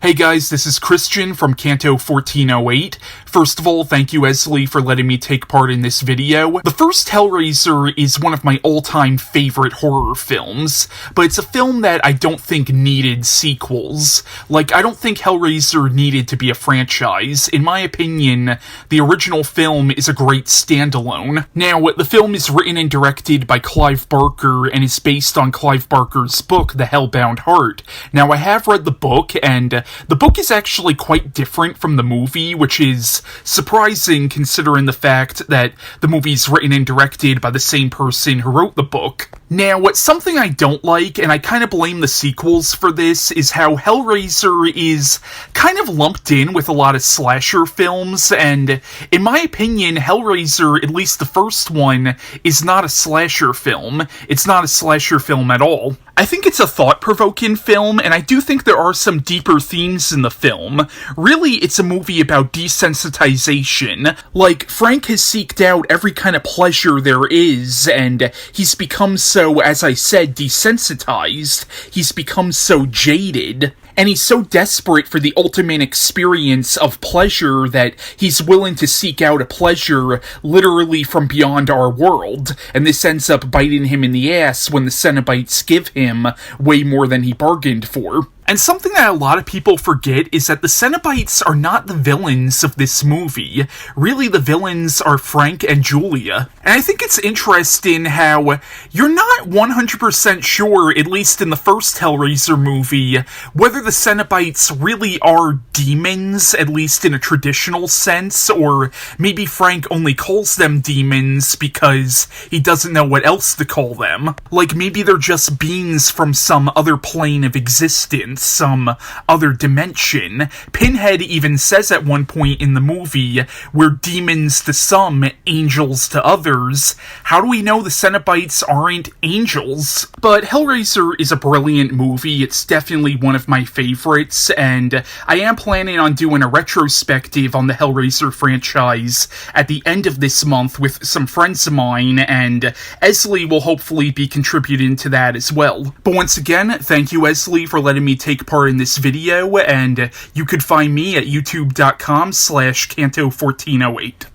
Hey guys, this is Christian from Canto 1408. First of all, thank you Esley for letting me take part in this video. The first Hellraiser is one of my all-time favorite horror films, but it's a film that I don't think needed sequels. Like, I don't think Hellraiser needed to be a franchise. In my opinion, the original film is a great standalone. Now, the film is written and directed by Clive Barker and is based on Clive Barker's book, The Hellbound Heart. Now, I have read the book, and the book is actually quite different from the movie, which is surprising considering the fact that the movie's written and directed by the same person who wrote the book. Now, something I don't like, and I kind of blame the sequels for this, is how Hellraiser is kind of lumped in with a lot of slasher films, and in my opinion, Hellraiser, at least the first one, is not a slasher film. It's not a slasher film at all. I think it's a thought-provoking film, and I do think there are some deeper themes in the film. Really, it's a movie about desensitization. Like, Frank has seeked out every kind of pleasure there is, and he's become so, as I said, desensitized. He's become so jaded. And he's so desperate for the ultimate experience of pleasure that he's willing to seek out a pleasure literally from beyond our world. And this ends up biting him in the ass when the Cenobites give him way more than he bargained for. And something that a lot of people forget is that the Cenobites are not the villains of this movie. Really, the villains are Frank and Julia. And I think it's interesting how you're not 100% sure, at least in the first Hellraiser movie, whether the Cenobites really are demons, at least in a traditional sense, or maybe Frank only calls them demons because he doesn't know what else to call them. Like, maybe they're just beings from some other plane of existence. Some other dimension. Pinhead even says at one point in the movie, we're demons to some, angels to others. How do we know the Cenobites aren't angels? But Hellraiser is a brilliant movie. It's definitely one of my favorites, and I am planning on doing a retrospective on the Hellraiser franchise at the end of this month with some friends of mine, and Esley will hopefully be contributing to that as well. But once again, thank you Esley for letting me take part in this video, and you could find me at youtube.com/Canto1408.